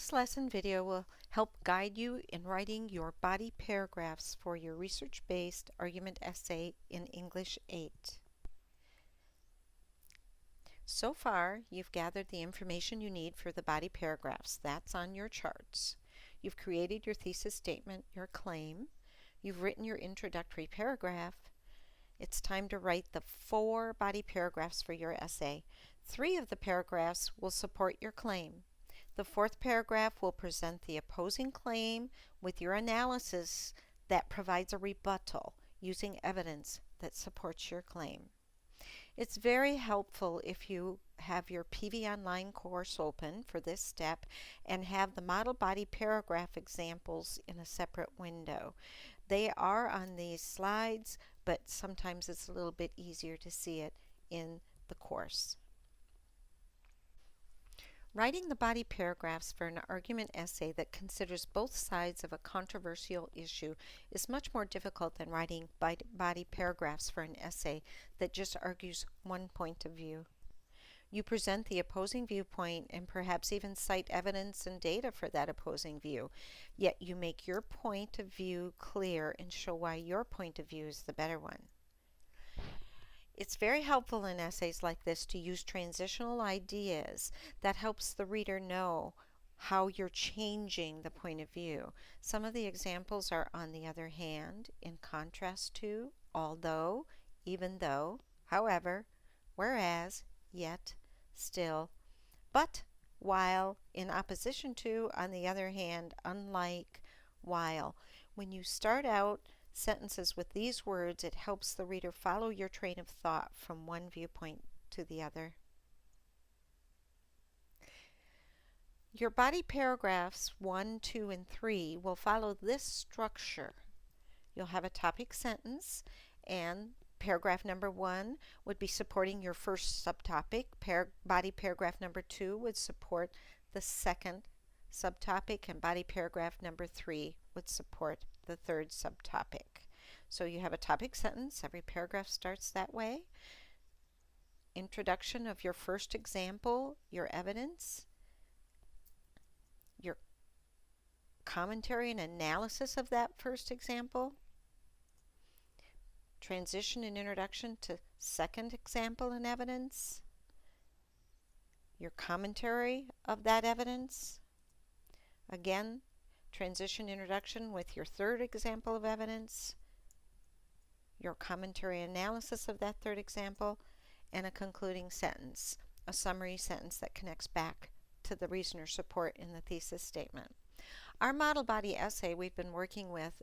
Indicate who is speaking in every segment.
Speaker 1: This lesson video will help guide you in writing your body paragraphs for your research-based argument essay in English 8. So far, you've gathered the information you need for the body paragraphs. That's on your charts. You've created your thesis statement, your claim. You've written your introductory paragraph. It's time to write the 4 body paragraphs for your essay. 3 of the paragraphs will support your claim. The 4th paragraph will present the opposing claim with your analysis that provides a rebuttal using evidence that supports your claim. It's very helpful if you have your PV Online course open for this step and have the model body paragraph examples in a separate window. They are on these slides, but sometimes it's a little bit easier to see it in the course. Writing the body paragraphs for an argument essay that considers both sides of a controversial issue is much more difficult than writing body paragraphs for an essay that just argues one point of view. You present the opposing viewpoint and perhaps even cite evidence and data for that opposing view, yet you make your point of view clear and show why your point of view is the better one. It's very helpful in essays like this to use transitional ideas that helps the reader know how you're changing the point of view. Some of the examples are on the other hand, in contrast to, although, even though, however, whereas, yet, still, but, while, in opposition to, on the other hand, unlike, while. When you start out sentences with these words, it helps the reader follow your train of thought from one viewpoint to the other. Your body paragraphs 1, 2, and 3 will follow this structure. You'll have a topic sentence, and paragraph number 1 would be supporting your first subtopic. Body paragraph number 2 would support the second subtopic, and body paragraph number 3 would support the third subtopic. So you have a topic sentence. Every paragraph starts that way. Introduction of your first example, your evidence, your commentary and analysis of that first example, transition and introduction to second example and evidence, your commentary of that evidence, again, transition introduction with your third example of evidence, your commentary analysis of that third example, and a concluding sentence, a summary sentence that connects back to the reason or support in the thesis statement. Our model body essay we've been working with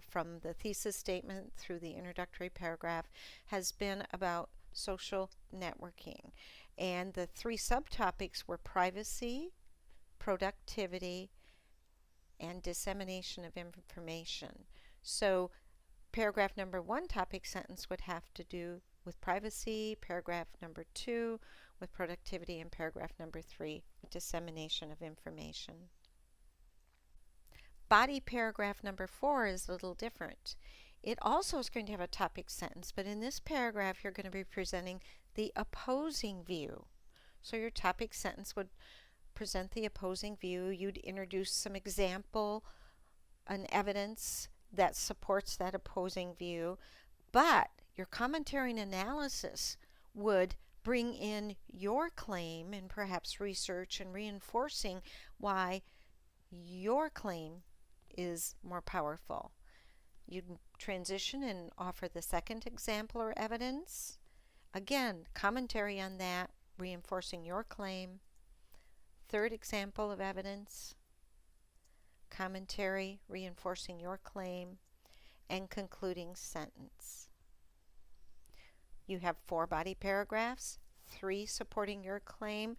Speaker 1: from the thesis statement through the introductory paragraph has been about social networking, and the 3 subtopics were privacy, productivity, and dissemination of information. So paragraph number 1 topic sentence would have to do with privacy, paragraph number 2 with productivity, and paragraph number 3 with dissemination of information. Body paragraph number 4 is a little different. It also is going to have a topic sentence, but in this paragraph you're going to be presenting the opposing view. So your topic sentence would present the opposing view. You'd introduce some example and evidence that supports that opposing view, but your commentary and analysis would bring in your claim and perhaps research and reinforcing why your claim is more powerful. You'd transition and offer the second example or evidence. Again, commentary on that, reinforcing your claim. Third example of evidence, commentary reinforcing your claim, and concluding sentence. You have 4 body paragraphs, 3 supporting your claim,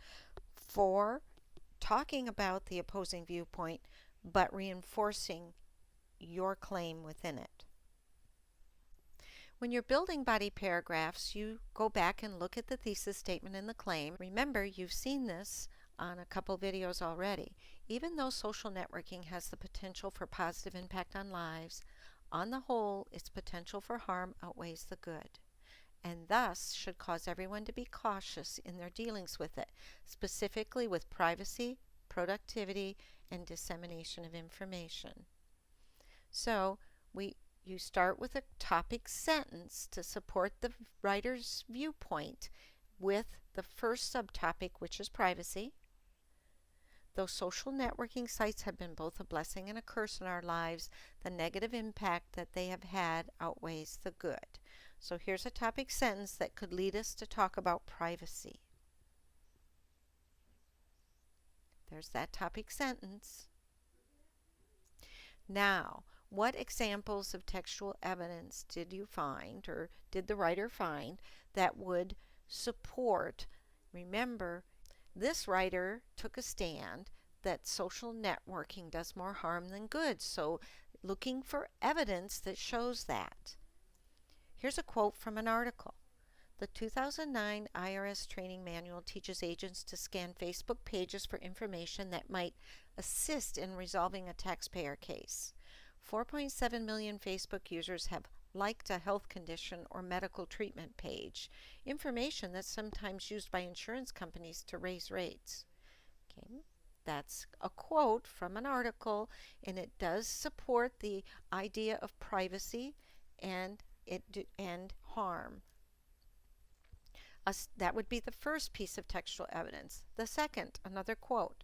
Speaker 1: 4 talking about the opposing viewpoint, but reinforcing your claim within it. When you're building body paragraphs, you go back and look at the thesis statement and the claim. Remember, you've seen this on a couple videos already. Even though social networking has the potential for positive impact on lives, on the whole, its potential for harm outweighs the good, and thus should cause everyone to be cautious in their dealings with it, specifically with privacy, productivity, and dissemination of information. So you start with a topic sentence to support the writer's viewpoint with the first subtopic, which is privacy. Though social networking sites have been both a blessing and a curse in our lives, the negative impact that they have had outweighs the good. So here's a topic sentence that could lead us to talk about privacy. There's that topic sentence. Now, what examples of textual evidence did you find, or did the writer find, that would support? Remember, this writer took a stand that social networking does more harm than good, so looking for evidence that shows that. Here's a quote from an article. The 2009 IRS training manual teaches agents to scan Facebook pages for information that might assist in resolving a taxpayer case. 4.7 million Facebook users have liked a health condition or medical treatment page, information that's sometimes used by insurance companies to raise rates. Okay, that's a quote from an article, and it does support the idea of privacy and harm. That would be the first piece of textual evidence. The second, another quote.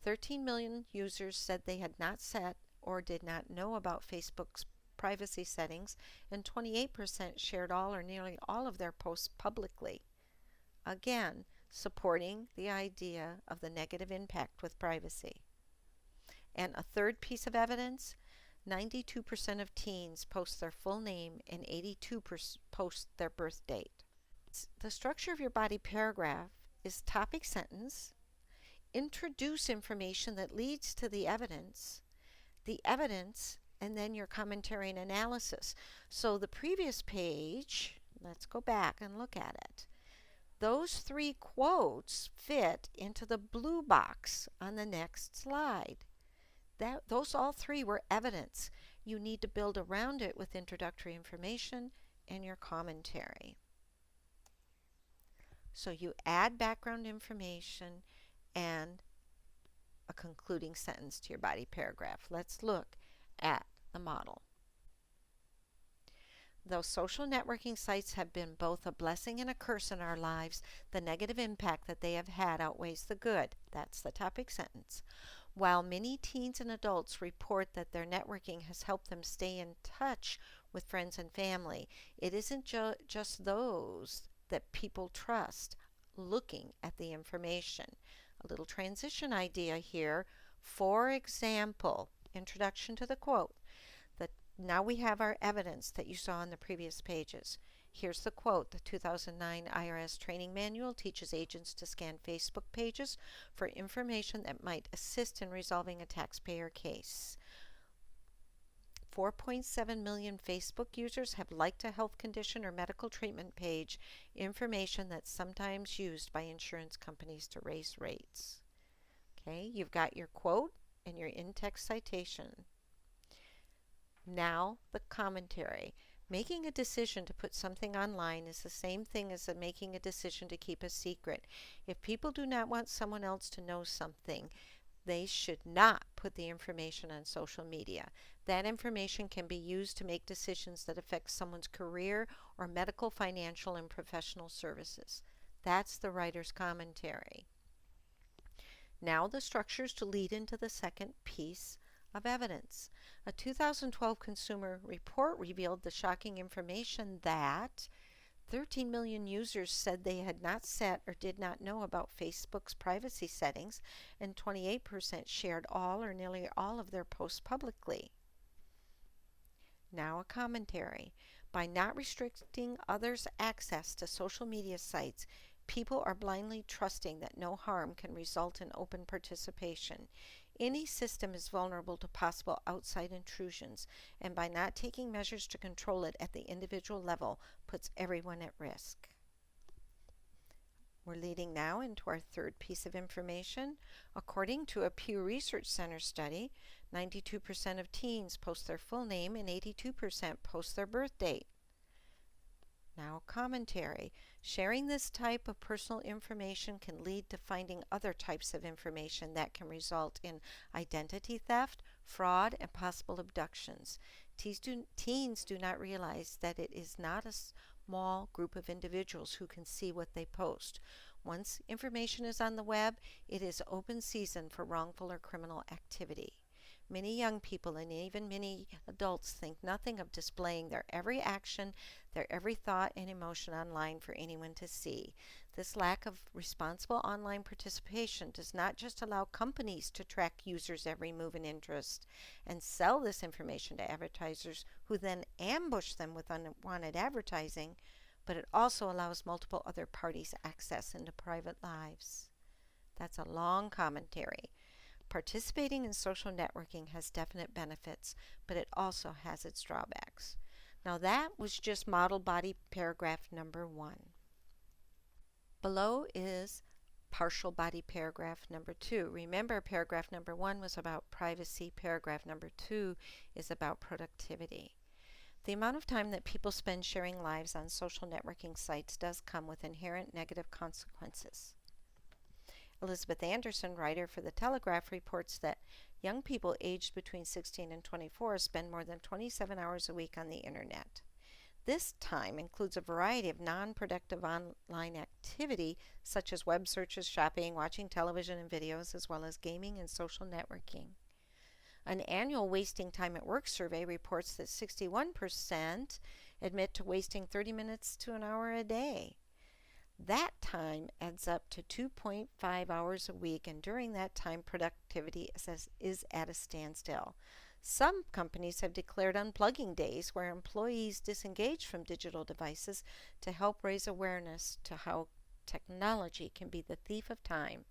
Speaker 1: 13 million users said they had not set or did not know about Facebook's privacy settings, and 28% shared all or nearly all of their posts publicly. Again, supporting the idea of the negative impact with privacy. And a third piece of evidence, 92% of teens post their full name and 82% post their birth date. The structure of your body paragraph is topic sentence, introduce information that leads to the evidence, and then your commentary and analysis. So the previous page, let's go back and look at it. Those three quotes fit into the blue box on the next slide. Those all three were evidence. You need to build around it with introductory information and your commentary. So you add background information and a concluding sentence to your body paragraph. Let's look at the model. Though social networking sites have been both a blessing and a curse in our lives, the negative impact that they have had outweighs the good. That's the topic sentence. While many teens and adults report that their networking has helped them stay in touch with friends and family, it isn't just those that people trust looking at the information. A little transition idea here. For example, introduction to the quote. Now we have our evidence that you saw on the previous pages. Here's the quote. The 2009 IRS training manual teaches agents to scan Facebook pages for information that might assist in resolving a taxpayer case. 4.7 million Facebook users have liked a health condition or medical treatment page, information that's sometimes used by insurance companies to raise rates. Okay, you've got your quote and your in-text citation. Now the commentary. Making a decision to put something online is the same thing as making a decision to keep a secret. If people do not want someone else to know something, they should not put the information on social media. That information can be used to make decisions that affect someone's career or medical, financial, and professional services. That's the writer's commentary. Now the structures to lead into the second piece of evidence. A 2012 consumer report revealed the shocking information that 13 million users said they had not set or did not know about Facebook's privacy settings, and 28% shared all or nearly all of their posts publicly. Now a commentary. By not restricting others' access to social media sites, people are blindly trusting that no harm can result in open participation. Any system is vulnerable to possible outside intrusions, and by not taking measures to control it at the individual level puts everyone at risk. We're leading now into our third piece of information. According to a Pew Research Center study, 92% of teens post their full name and 82% post their birth date. Now, commentary. Sharing this type of personal information can lead to finding other types of information that can result in identity theft, fraud, and possible abductions. Teens do not realize that it is not a small group of individuals who can see what they post. Once information is on the web, it is open season for wrongful or criminal activity. Many young people and even many adults think nothing of displaying their every action, their every thought and emotion online for anyone to see. This lack of responsible online participation does not just allow companies to track users' every move and interest and sell this information to advertisers who then ambush them with unwanted advertising, but it also allows multiple other parties access into private lives. That's a long commentary. Participating in social networking has definite benefits, but it also has its drawbacks. Now that was just model body paragraph number 1. Below is partial body paragraph number 2. Remember, paragraph number 1 was about privacy. Paragraph number 2 is about productivity. The amount of time that people spend sharing lives on social networking sites does come with inherent negative consequences. Elizabeth Anderson, writer for The Telegraph, reports that young people aged between 16 and 24 spend more than 27 hours a week on the internet. This time includes a variety of non-productive online activity such as web searches, shopping, watching television and videos, as well as gaming and social networking. An annual wasting time at work survey reports that 61% admit to wasting 30 minutes to an hour a day. That time adds up to 2.5 hours a week, and during that time, productivity is at a standstill. Some companies have declared unplugging days where employees disengage from digital devices to help raise awareness to how technology can be the thief of time.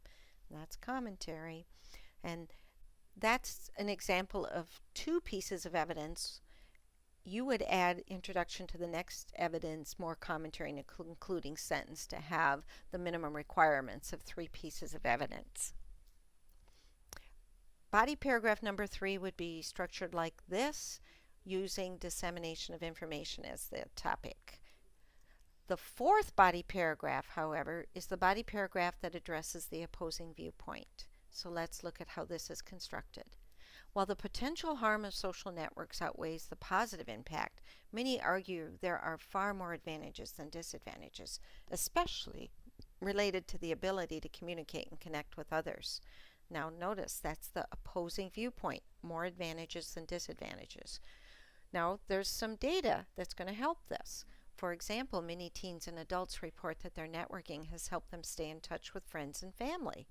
Speaker 1: And that's commentary. And that's an example of 2 pieces of evidence. You would add introduction to the next evidence, more commentary, and a concluding sentence to have the minimum requirements of 3 pieces of evidence. Body paragraph number 3 would be structured like this, using dissemination of information as the topic. The 4th body paragraph, however, is the body paragraph that addresses the opposing viewpoint. So let's look at how this is constructed. While the potential harm of social networks outweighs the positive impact, many argue there are far more advantages than disadvantages, especially related to the ability to communicate and connect with others. Now notice that's the opposing viewpoint, more advantages than disadvantages. Now there's some data that's going to help this. For example, many teens and adults report that their networking has helped them stay in touch with friends and family.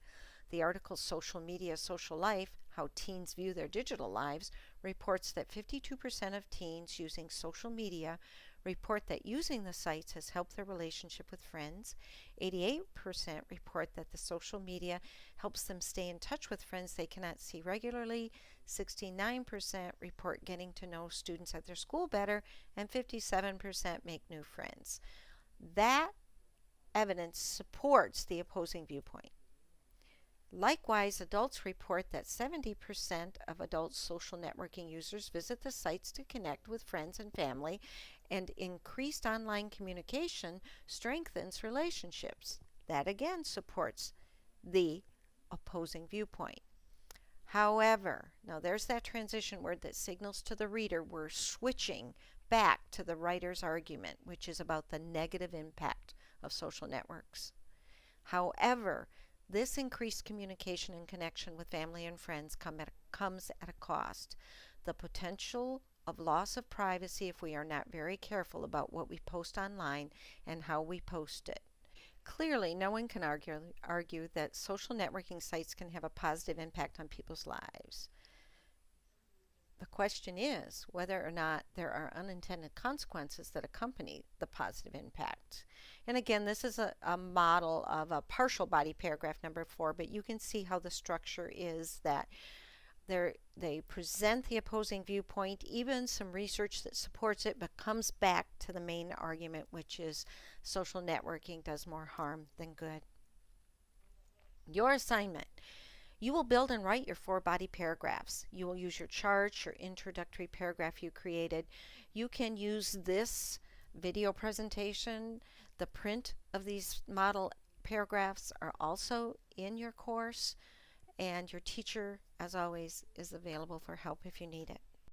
Speaker 1: The article Social Media, Social Life, How Teens View Their Digital Lives reports that 52% of teens using social media report that using the sites has helped their relationship with friends. 88% report that the social media helps them stay in touch with friends they cannot see regularly. 69% report getting to know students at their school better, and 57% make new friends. That evidence supports the opposing viewpoint. Likewise, adults report that 70% of adult social networking users visit the sites to connect with friends and family, and increased online communication strengthens relationships. That again supports the opposing viewpoint. However, now there's that transition word that signals to the reader we're switching back to the writer's argument, which is about the negative impact of social networks. However, this increased communication and connection with family and friends comes at a cost. The potential of loss of privacy if we are not very careful about what we post online and how we post it. Clearly, no one can argue that social networking sites can have a positive impact on people's lives. The question is whether or not there are unintended consequences that accompany the positive impact. And again, this is a model of a partial body paragraph number 4, but you can see how the structure is that they present the opposing viewpoint, even some research that supports it, but comes back to the main argument, which is social networking does more harm than good. Your assignment. You will build and write your 4 body paragraphs. You will use your charts, your introductory paragraph you created. You can use this video presentation, the print of these model paragraphs are also in your course, and your teacher, as always, is available for help if you need it.